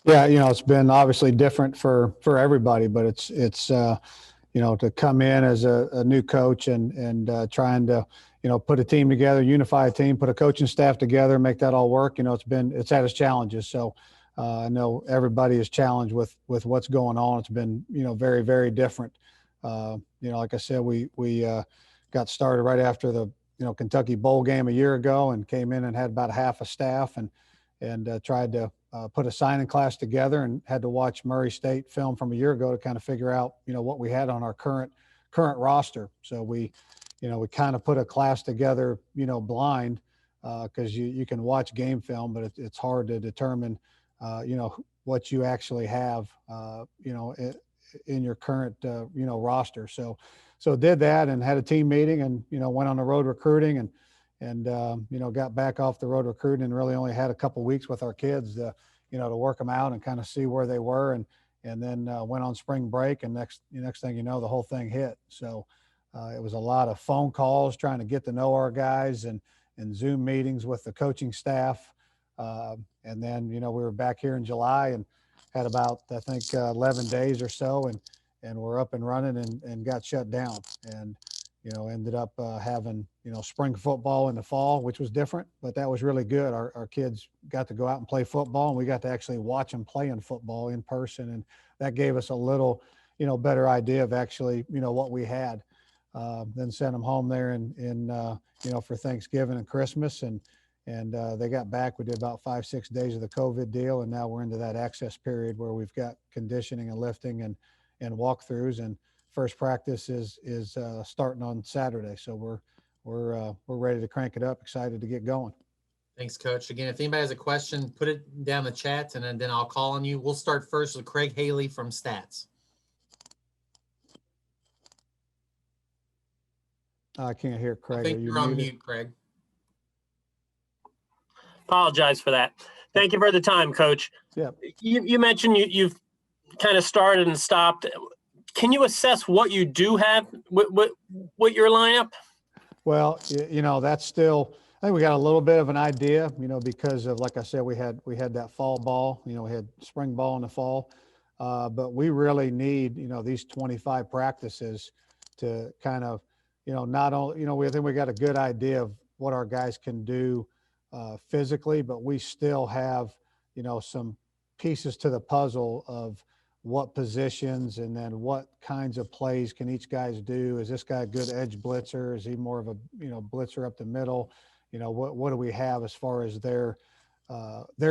Yeah, it's been obviously different for everybody, but it's to come in as a new coach and trying to put a team together, unify a team, put a coaching staff together, make that all work. It's had its challenges. So I know everybody is challenged with what's going on. It's been very, very different. Like I said, we got started right after the Kentucky Bowl game a year ago, and came in and had about half a staff and tried to put a signing class together, and had to watch Murray State film from a year ago to kind of figure out, what we had on our current roster. So we kind of put a class together, blind, because you can watch game film, but it's hard to determine, what you actually have, in your current, roster. So did that and had a team meeting, and, went on the road recruiting, and got back off the road recruiting, and really only had a couple weeks with our kids to work them out and kind of see where they were. And then went on spring break, and next thing you know, the whole thing hit. So it was a lot of phone calls trying to get to know our guys, and Zoom meetings with the coaching staff. And then, we were back here in July and had about, I think, 11 days or so, and we're up and running, and got shut down. And ended up having, spring football in the fall, which was different, but that was really good. Our kids got to go out and play football, and we got to actually watch them playing football in person. And that gave us a little, better idea of actually, what we had. Then sent them home there in for Thanksgiving and Christmas. And they got back. We did about 5-6 days of the COVID deal. And now we're into that access period where we've got conditioning and lifting and walkthroughs. And first practice is starting on Saturday, so we're ready to crank it up. Excited to get going. Thanks, Coach. Again, if anybody has a question, put it down in the chat, and then I'll call on you. We'll start first with Craig Haley from Stats. I can't hear Craig. I think you're on mute, Craig. Apologize for that. Thank you for the time, Coach. Yeah. You mentioned you've kind of started and stopped. Can you assess what you do have with your lineup? Well, that's still, I think we got a little bit of an idea, because of, like I said, we had that fall ball, we had spring ball in the fall, but we really need, these 25 practices to kind of, not only, we think we got a good idea of what our guys can do physically, but we still have, some pieces to the puzzle of what positions, and then what kinds of plays can each guys do. Is this guy a good edge blitzer? Is he more of a, blitzer up the middle? What do we have as far as their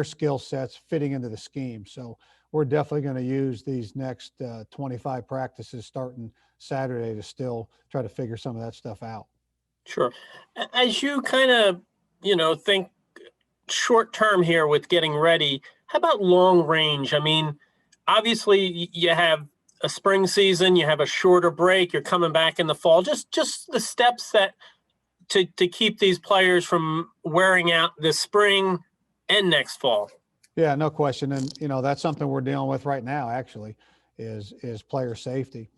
skill sets fitting into the scheme? So we're definitely going to use these next 25 practices starting Saturday to still try to figure some of that stuff out. Sure. As you kind of, think short term here with getting ready, how about long range? I mean, obviously you have a spring season, you have a shorter break, you're coming back in the fall. Just the steps that to keep these players from wearing out this spring and next fall. Yeah, no question. And, that's something we're dealing with right now, actually, is player safety.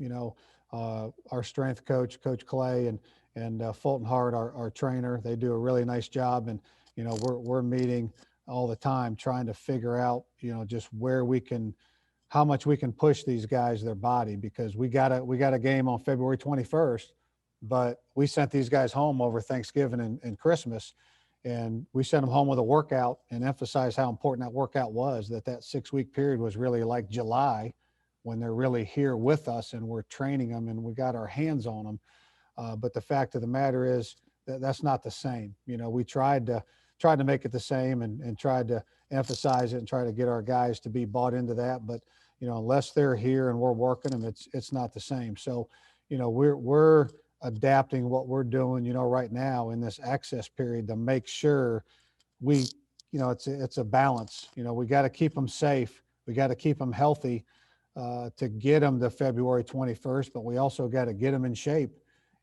Our strength coach, Coach Clay, and Fulton Hart, our trainer, they do a really nice job. And, we're meeting all the time trying to figure out, just where we can, how much we can push these guys, their body, because we got a game on February 21st, but we sent these guys home over Thanksgiving and Christmas, and we sent them home with a workout and emphasized how important that workout was, that 6-week period was really like July when they're really here with us and we're training them and we got our hands on them. But the fact of the matter is that's not the same. We tried to make it the same and tried to emphasize it and try to get our guys to be bought into that. But, unless they're here and we're working them, it's not the same. So, we're adapting what we're doing, right now in this access period to make sure we, it's a balance. We got to keep them safe. We got to keep them healthy to get them to February 21st, but we also got to get them in shape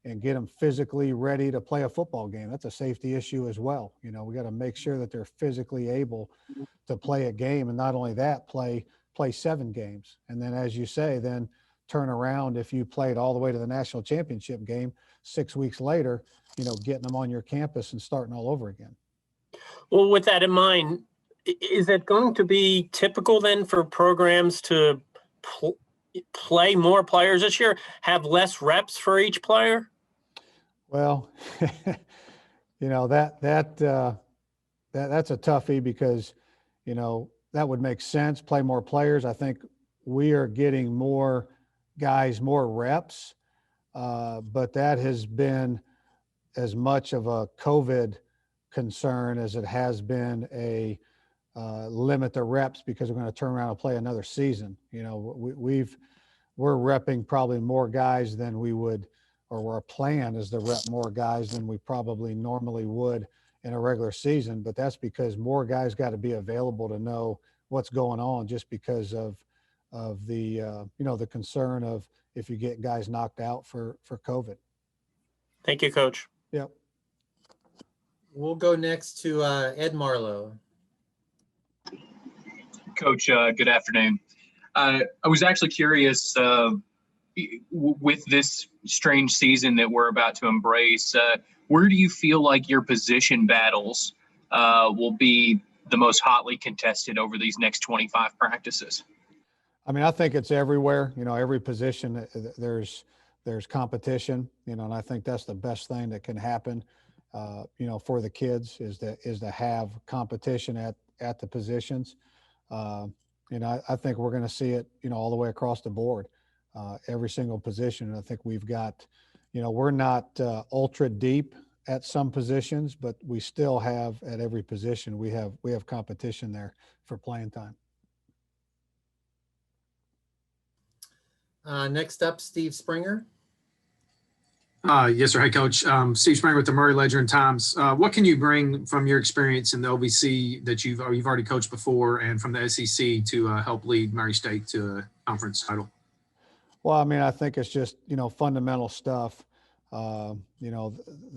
and get them physically ready to play a football game. That's a safety issue as well. We got to make sure that they're physically able to play a game, and not only that, play 7 games. And then, as you say, then turn around if you played all the way to the national championship game 6 weeks later, getting them on your campus and starting all over again. Well, with that in mind, Is it going to be typical then for programs to play more players this year, have less reps for each player? Well, that's a toughie because, that would make sense. Play more players. I think we are getting more guys, more reps, but that has been as much of a COVID concern as it has been a limit the reps because we're going to turn around and play another season. We're repping probably more guys than we would, or our plan is to rep more guys than we probably normally would in a regular season. But that's because more guys got to be available to know what's going on, just because of the the concern of if you get guys knocked out for COVID. Thank you, Coach. Yep. We'll go next to Ed Marlow. Coach, good afternoon. I was actually curious, with this strange season that we're about to embrace, where do you feel like your position battles will be the most hotly contested over these next 25 practices? I mean, I think it's everywhere. Every position there's competition. And I think that's the best thing that can happen. For the kids is to have competition at the positions. I think we're going to see it, all the way across the board, every single position. And I think we've got, we're not ultra deep at some positions, but we still have at every position, we have competition there for playing time. Next up, Steve Springer. Yes, sir. Hey, Coach. Steve Springer with the Murray Ledger and Times. What can you bring from your experience in the OVC that you've already coached before, and from the SEC to help lead Murray State to a conference title? Well, I mean, I think it's just, fundamental stuff. The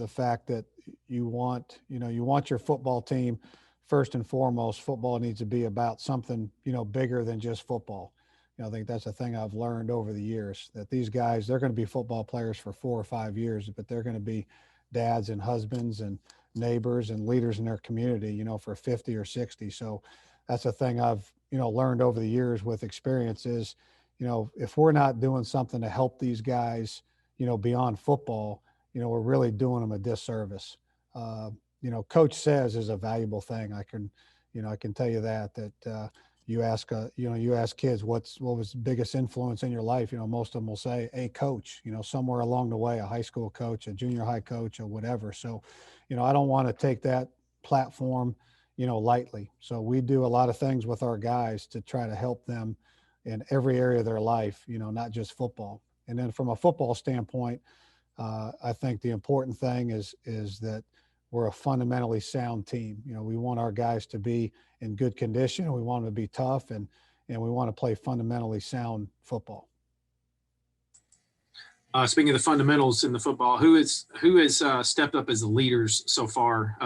fact that you want your football team, first and foremost, football needs to be about something, bigger than just football. I think that's a thing I've learned over the years, that these guys, they're going to be football players for 4 or 5 years, but they're going to be dads and husbands and neighbors and leaders in their community, for 50 or 60. So that's a thing I've, learned over the years with experience is, if we're not doing something to help these guys, beyond football, we're really doing them a disservice. Coach says is a valuable thing. I can tell you that you ask kids what was the biggest influence in your life. Most of them will say a coach, somewhere along the way, a high school coach, a junior high coach, or whatever. So, I don't want to take that platform, lightly. So we do a lot of things with our guys to try to help them in every area of their life, not just football. And then from a football standpoint, I think the important thing is that we're a fundamentally sound team. We want our guys to be in good condition. We want them to be tough, and we want to play fundamentally sound football. Speaking of the fundamentals in the football, who has stepped up as the leaders so far?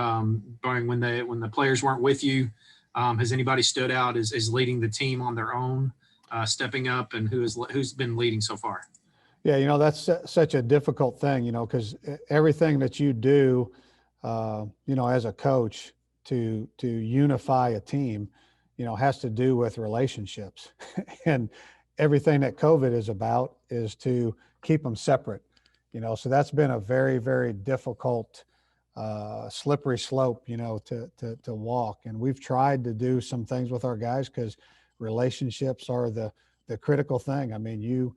During when the players weren't with you, has anybody stood out as leading the team on their own, stepping up, and who's been leading so far? Yeah, that's such a difficult thing, because everything that you do, as a coach to unify a team, has to do with relationships. And everything that COVID is about is to keep them separate, so that's been a very, very difficult, slippery slope, to walk. And we've tried to do some things with our guys because relationships are the critical thing. I mean, you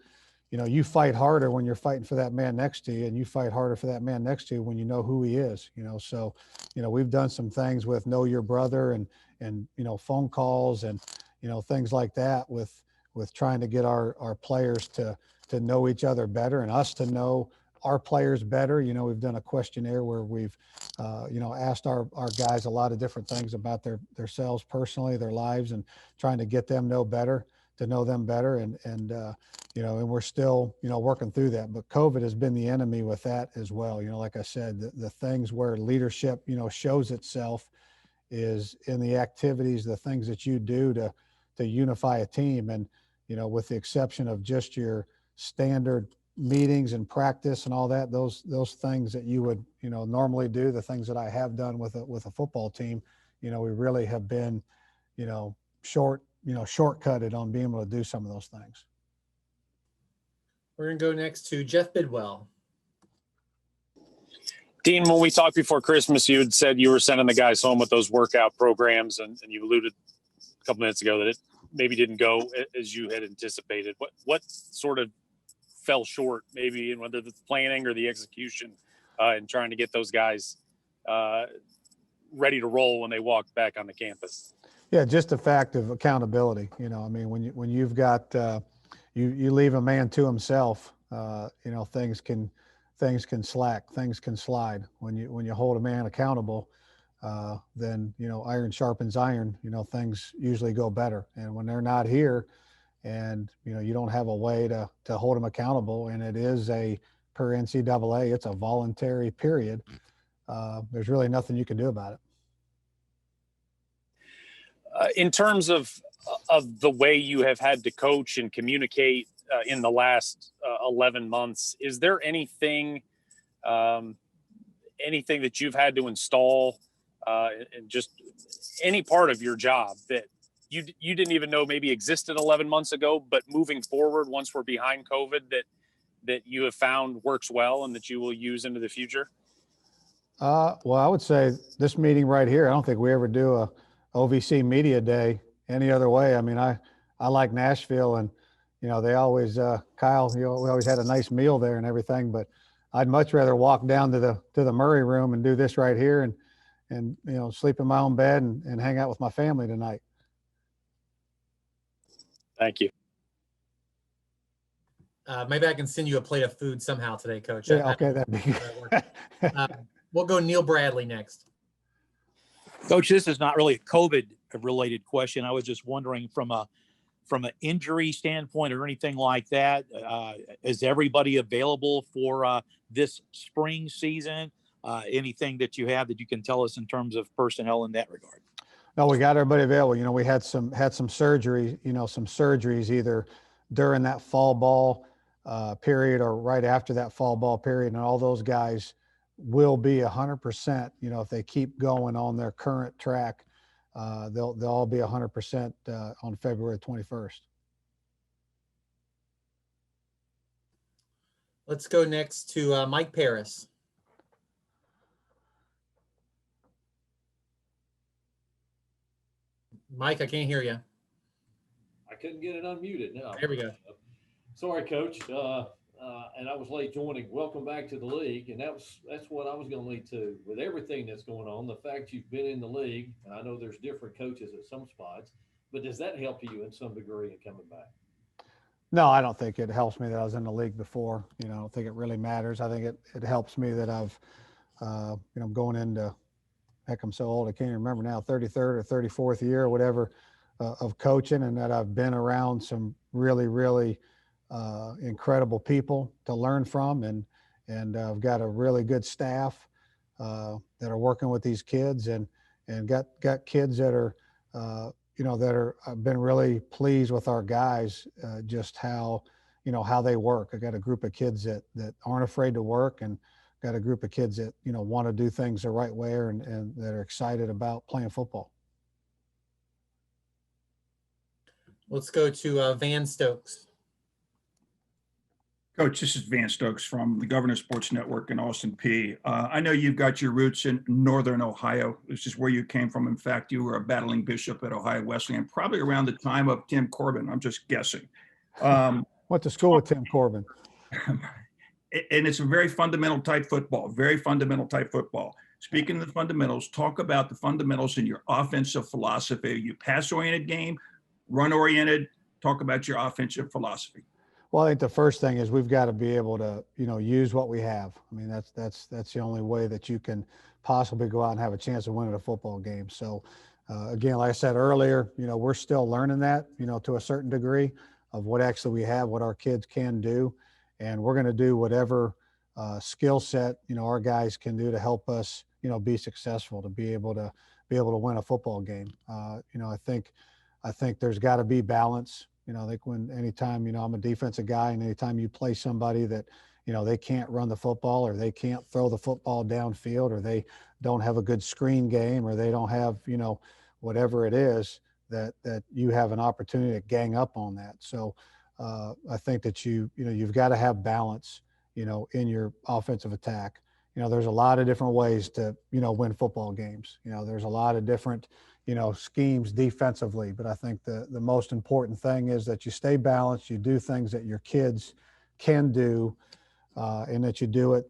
fight harder when you're fighting for that man next to you, and you fight harder for that man next to you when you know who he is, so, we've done some things with know your brother and phone calls and, things like that with trying to get our players to know each other better and us to know our players better. We've done a questionnaire where we've, asked our guys a lot of different things about themselves personally, their lives, and trying to get them to know them better. And we're still, working through that, but COVID has been the enemy with that as well. Like I said, the things where leadership, shows itself is in the activities, the things that you do to unify a team. And, with the exception of just your standard meetings and practice and all that, those things that you would, normally do, the things that I have done with a football team, we really have been, shortcutted on being able to do some of those things. We're going to go next to Jeff Bidwell. Dean, when we talked before Christmas, you had said you were sending the guys home with those workout programs, and you alluded a couple minutes ago that it maybe didn't go as you had anticipated. What sort of fell short, maybe, in whether the planning or the execution, in trying to get those guys ready to roll when they walk back on the campus? Yeah, just the fact of accountability. When you've got you leave a man to himself, things can slack, things can slide. When you hold a man accountable, then iron sharpens iron. Things usually go better. And when they're not here, and you don't have a way to hold them accountable, and it is per NCAA, it's a voluntary period. There's really nothing you can do about it. In terms of the way you have had to coach and communicate in the last 11 months, is there anything that you've had to install in just any part of your job that you didn't even know maybe existed 11 months ago, but moving forward, once we're behind COVID, that you have found works well and that you will use into the future? Well, I would say this meeting right here, I don't think we ever do a OVC media day any other way. I mean, I like Nashville, and they always Kyle, we always had a nice meal there and everything, but I'd much rather walk down to the Murray room and do this right here and sleep in my own bed and hang out with my family tonight. Thank you. Maybe I can send you a plate of food somehow today, Coach. Yeah, okay, that'd be good. We'll go Neil Bradley next. Coach, this is not really a COVID-related question. I was just wondering from an injury standpoint or anything like that, is everybody available for this spring season? Anything that you have that you can tell us in terms of personnel in that regard? No, we got everybody available. We had some surgery, some surgeries either during that fall ball period or right after that fall ball period, and all those guys will be 100%. If they keep going on their current track, they'll all be 100% on February 21st. Let's go next to Mike Paris. Mike, I can't hear you. I couldn't get it unmuted. No. There we go. Sorry, Coach. And I was late joining. Welcome back to the league. And that's what I was going to lead to. With everything that's going on, the fact you've been in the league, and I know there's different coaches at some spots, but does that help you in some degree in coming back? No, I don't think it helps me that I was in the league before. I don't think it really matters. I think it helps me that I've, going into, heck, I'm so old, I can't even remember now, 33rd or 34th year or whatever of coaching, and that I've been around some really, really incredible people to learn from, and I've got a really good staff that are working with these kids, and got kids that are I've been really pleased with our guys, just how they work. I got a group of kids that aren't afraid to work, and got a group of kids that want to do things the right way and that are excited about playing football. Let's go to Van Stokes. Coach, this is Van Stokes from the Governor Sports Network in Austin Peay. I know you've got your roots in Northern Ohio. This is where you came from. In fact, you were a battling bishop at Ohio Wesleyan, probably around the time of Tim Corbin. I'm just guessing. Went to school with Tim Corbin. And it's a very fundamental type football, very fundamental type football. Speaking of the fundamentals, talk about the fundamentals in your offensive philosophy. Are you pass-oriented game, run-oriented? Talk about your offensive philosophy. Well, I think the first thing is we've got to be able to, use what we have. I mean, that's the only way that you can possibly go out and have a chance of winning a football game. So, again, like I said earlier, we're still learning that, to a certain degree of what actually we have, what our kids can do, and we're going to do whatever skill set our guys can do to help us, be successful, to be able to win a football game. I think there's got to be balance. I think anytime, I'm a defensive guy, and anytime you play somebody that, they can't run the football, or they can't throw the football downfield, or they don't have a good screen game, or they don't have, whatever it is, that you have an opportunity to gang up on that. So I think that you've got to have balance, in your offensive attack. There's a lot of different ways to, win football games. There's a lot of different, schemes defensively, but I think the most important thing is that you stay balanced, you do things that your kids can do, and that you do it,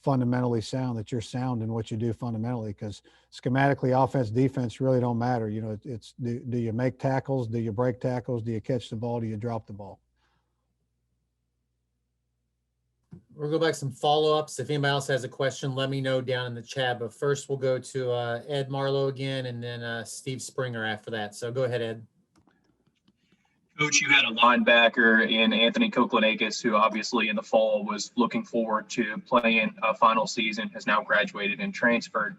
fundamentally sound, that you're sound in what you do fundamentally, because schematically offense, defense really don't matter. It's do you make tackles? Do you break tackles? Do you catch the ball? Do you drop the ball? We'll go back some follow-ups. If anybody else has a question, let me know down in the chat. But first we'll go to Ed Marlow again, and then Steve Springer after that. So go ahead, Ed. Coach, you had a linebacker in Anthony Koklinicus, who obviously in the fall was looking forward to playing a final season, has now graduated and transferred,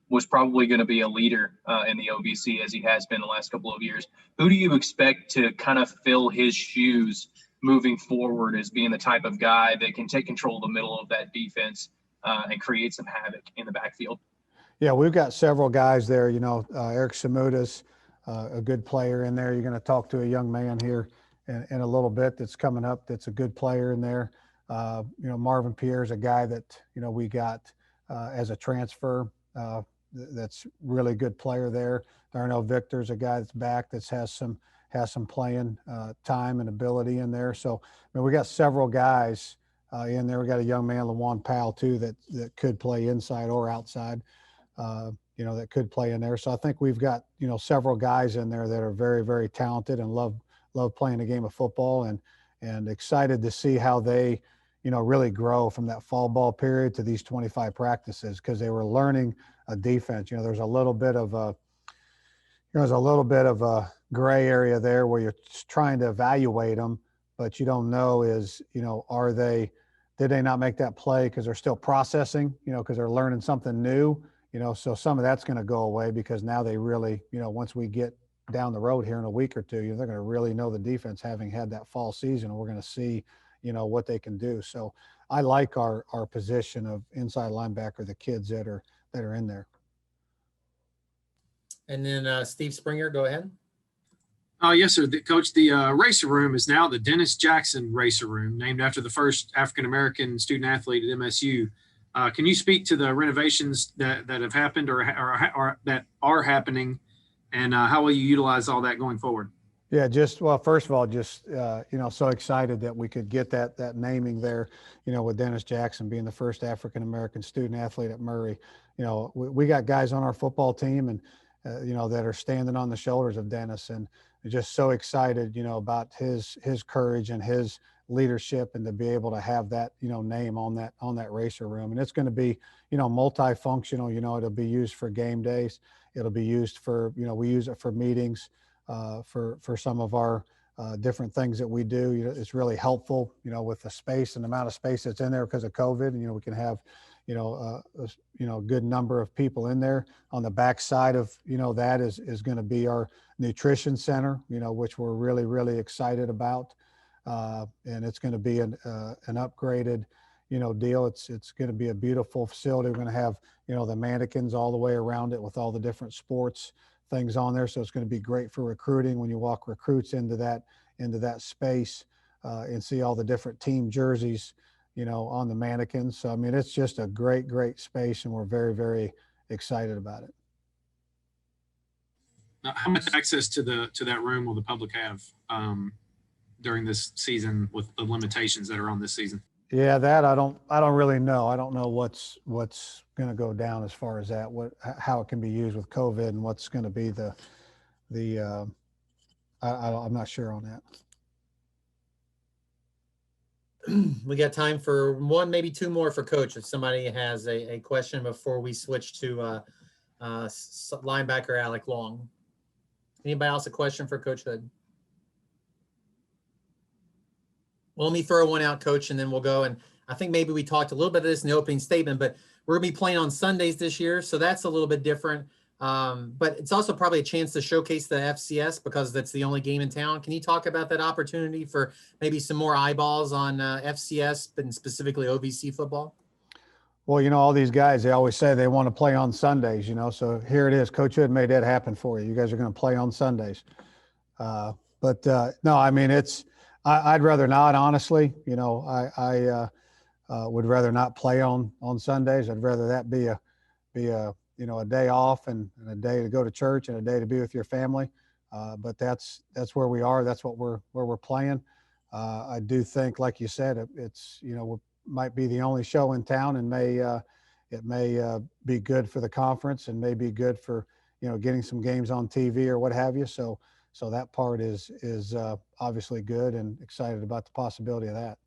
was probably going to be a leader in the OVC as he has been the last couple of years. Who do you expect to kind of fill his shoes moving forward as being the type of guy that can take control of the middle of that defense and create some havoc in the backfield? Yeah, we've got several guys there. Eric Samudas, a good player in there. You're going to talk to a young man here in a little bit that's coming up that's a good player in there. Marvin Pierre is a guy that, we got as a transfer that's really good player there. Darnell Victor's a guy that's back that has some playing time and ability in there. So, we got several guys in there. We got a young man, LaJuan Powell, too, that could play inside or outside. That could play in there. So I think we've got, several guys in there that are very, very talented and love playing a game of football, and excited to see how they, really grow from that fall ball period to these 25 practices, because they were learning a defense. There's a little bit of a gray area there where you're trying to evaluate them, but you don't know did they not make that play because they're still processing, because they're learning something new. So some of that's going to go away, because now they really, once we get down the road here in a week or two, they're going to really know the defense, having had that fall season, and we're going to see, what they can do. So I like our position of inside linebacker, the kids that are in there. And then Steve Springer, go ahead. Yes, sir. Coach, the racer room is now the Dennis Jackson Racer Room, named after the first African-American student athlete at MSU. Can you speak to the renovations that have happened or that are happening, and how will you utilize all that going forward? Yeah, first of all, so excited that we could get that naming there, with Dennis Jackson being the first African-American student athlete at Murray. We got guys on our football team and, that are standing on the shoulders of Dennis, and just so excited, about his courage and his leadership, and to be able to have that, name on that racer room. And it's going to be, multifunctional. It'll be used for game days. It'll be used for, we use it for meetings, for some of our different things that we do. It's really helpful, with the space and the amount of space that's in there because of COVID. And, we can have, a good number of people in there. On the back side of, that is going to be our nutrition center, which we're really, really excited about. And it's going to be an upgraded, deal. It's going to be a beautiful facility. We're going to have, the mannequins all the way around it with all the different sports things on there. So it's going to be great for recruiting when you walk recruits into that space, and see all the different team jerseys, on the mannequins. So, it's just a great, great space, and we're very, very excited about it. Now, how much access to that room will the public have during this season with the limitations that are on this season? Yeah, that I don't really know. I don't know what's going to go down as far as that, how it can be used with COVID, and what's going to be I'm not sure on that. We got time for one, maybe two more for Coach, if somebody has a question before we switch to linebacker Alec Long. Anybody else a question for Coach Hood? Well, let me throw one out, Coach, and then we'll go. And I think maybe we talked a little bit of this in the opening statement, but we're going to be playing on Sundays this year, so that's a little bit different. But it's also probably a chance to showcase the FCS, because that's the only game in town. Can you talk about that opportunity for maybe some more eyeballs on FCS, but specifically OVC football? Well, all these guys, they always say they want to play on Sundays, so here it is. Coach Hood made that happen for you. You guys are going to play on Sundays. No, I mean, I'd rather not, honestly. I would rather not play on Sundays. I'd rather that be a day off and a day to go to church and a day to be with your family. But that's where we are. That's where we're playing. I do think, like you said, it's, might be the only show in town, and it may be good for the conference and may be good for, getting some games on TV or what have you. So that part is obviously good, and excited about the possibility of that.